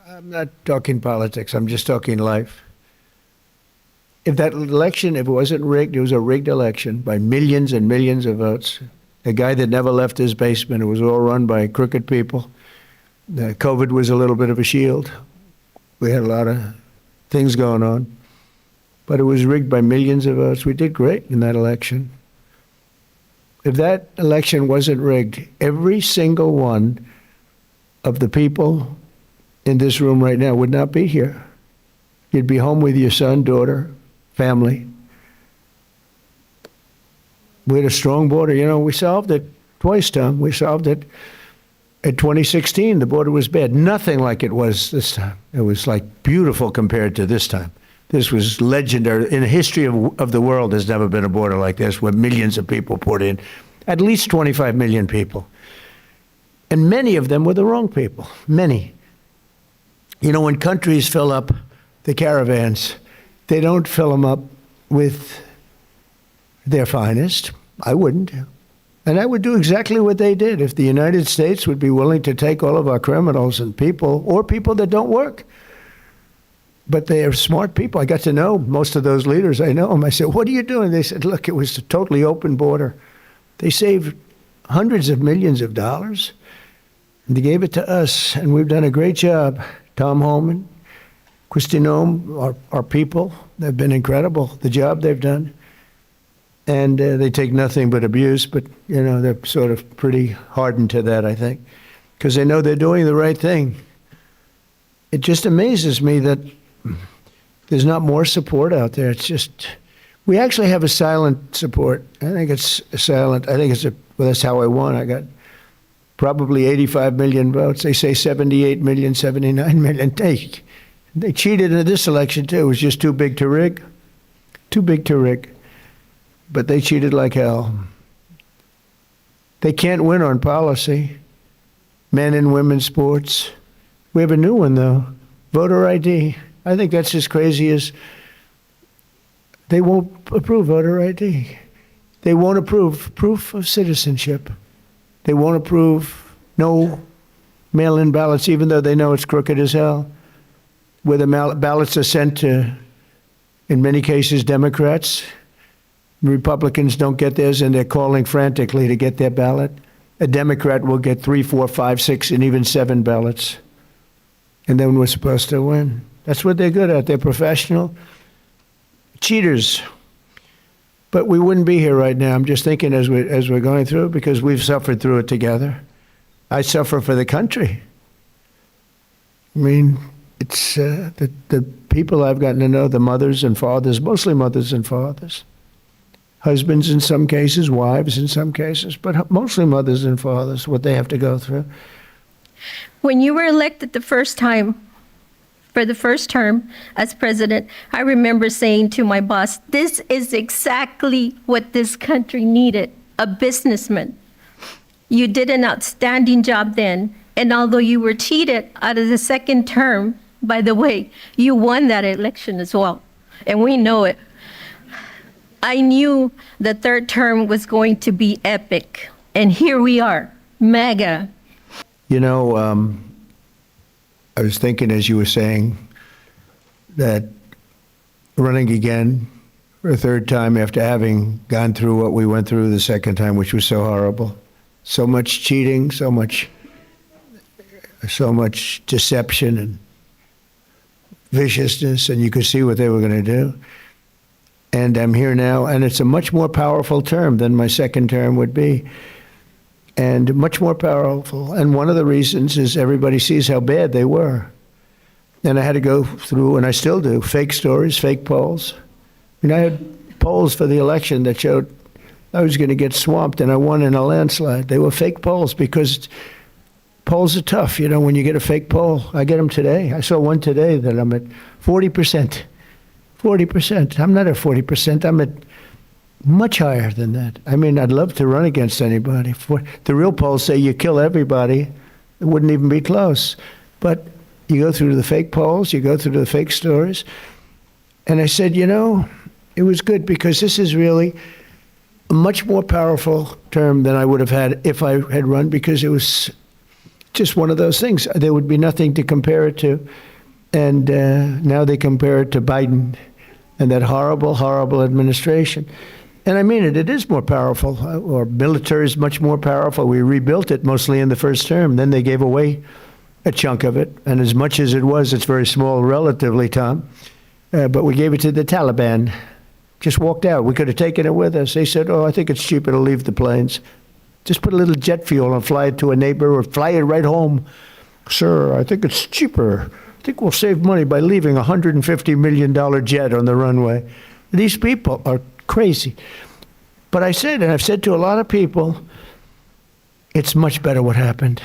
I'm not talking politics. I'm just talking life. If that election, if it wasn't rigged, it was a rigged election by millions and millions of votes. A guy that never left his basement. It was all run by crooked people. COVID was a little bit of a shield. We had a lot of things going on. But it was rigged by millions of votes. We did great in that election. If that election wasn't rigged, every single one of the people in this room right now would not be here. You'd be home with your son, daughter, family. We had a strong border. You know, we solved it twice, Tom. We solved it in 2016. The border was bad. Nothing like it was this time. It was like beautiful compared to this time. This was legendary. In the history of the world, there's never been a border like this where millions of people poured in. At least 25 million people. And many of them were the wrong people. Many. You know, when countries fill up the caravans, they don't fill them up with their finest. I wouldn't. And I would do exactly what they did if the United States would be willing to take all of our criminals and people, or people that don't work. But they are smart people. I got to know most of those leaders. I know them. I said, what are you doing? They said, look, it was a totally open border. They saved hundreds of millions of dollars. And they gave it to us, and we've done a great job. Tom Homan, Kristi Noem, our people, they've been incredible, the job they've done. And they take nothing but abuse, but, you know, they're sort of pretty hardened to that, I think, because they know they're doing the right thing. It just amazes me that there's not more support out there. It's just, we actually have a silent support. I think it's silent. I think it's well, that's how I won. I got probably 85 million votes. They say 78 million, 79 million. They cheated in this election, too. It was just too big to rig. Too big to rig. But they cheated like hell. They can't win on policy. Men and women's sports. We have a new one, though. Voter ID. I think that's as crazy as they won't approve voter ID. They won't approve proof of citizenship. They won't approve no mail-in ballots, even though they know it's crooked as hell. Where the ballots are sent to, in many cases, Democrats. Republicans don't get theirs, and they're calling frantically to get their ballot. A Democrat will get 3, 4, 5, 6, and even 7 ballots. And then we're supposed to win. That's what they're good at. They're professional cheaters. But we wouldn't be here right now. I'm just thinking as we're going through it, because we've suffered through it together. I suffer for the country. I mean, it's the people I've gotten to know, the mothers and fathers, mostly mothers and fathers. Husbands in some cases, wives in some cases, but mostly mothers and fathers, what they have to go through. When you were elected the first time, for the first term as president, I remember saying to my boss, this is exactly what this country needed, a businessman. You did an outstanding job then, and although you were cheated out of the second term, by the way, you won that election as well, and we know it. I knew the third term was going to be epic, and here we are, MAGA. You know, I was thinking as you were saying that running again for a third time after having gone through what we went through the second time, which was so horrible, so much cheating, so much deception and viciousness, and you could see what they were going to do. And I'm here now, and it's a much more powerful term than my second term would be. And much more powerful. And one of the reasons is everybody sees how bad they were. And I had to go through, and I still do, fake stories, fake polls. I mean, I had polls for the election that showed I was going to get swamped, and I won in a landslide. They were fake polls because polls are tough, you know, when you get a fake poll. I get them today. I saw one today that I'm at 40%. 40%. I'm not at 40%. I'm at much higher than that. I mean, I'd love to run against anybody. The real polls say you kill everybody. It wouldn't even be close. But you go through the fake polls, you go through the fake stories. And I said, you know, it was good because this is really a much more powerful term than I would have had if I had run, because it was just one of those things. There would be nothing to compare it to. And now they compare it to Biden and that horrible, horrible administration. And I mean it, it is more powerful. Our military is much more powerful. We rebuilt it mostly in the first term. Then they gave away a chunk of it. And as much as it was, it's very small relatively, Tom. But we gave it to the Taliban. Just walked out. We could have taken it with us. They said, oh, I think it's cheaper to leave the planes. Just put a little jet fuel and fly it to a neighbor or fly it right home. Sir, I think it's cheaper. I think we'll save money by leaving a $150 million jet on the runway. These people are crazy. But I said, and I've said to a lot of people, it's much better what happened.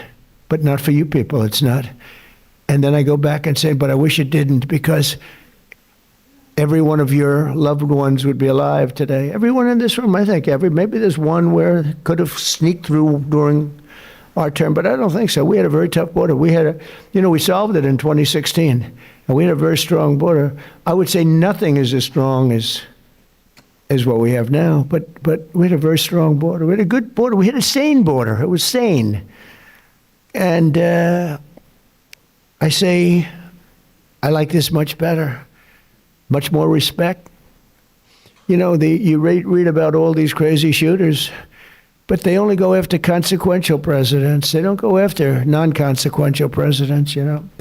But not for you people, it's not. And then I go back and say, but I wish it didn't, because every one of your loved ones would be alive today. Everyone in this room, I think. Maybe there's one where could have sneaked through during our term, but I don't think so. We had a very tough border. We solved it in 2016, and we had a very strong border. I would say nothing is as strong as what we have now, but we had a very strong border. We had a good border. We had a sane border. It was sane. And I say, I like this much better. Much more respect. You read about all these crazy shooters, but they only go after consequential presidents. They don't go after non-consequential presidents,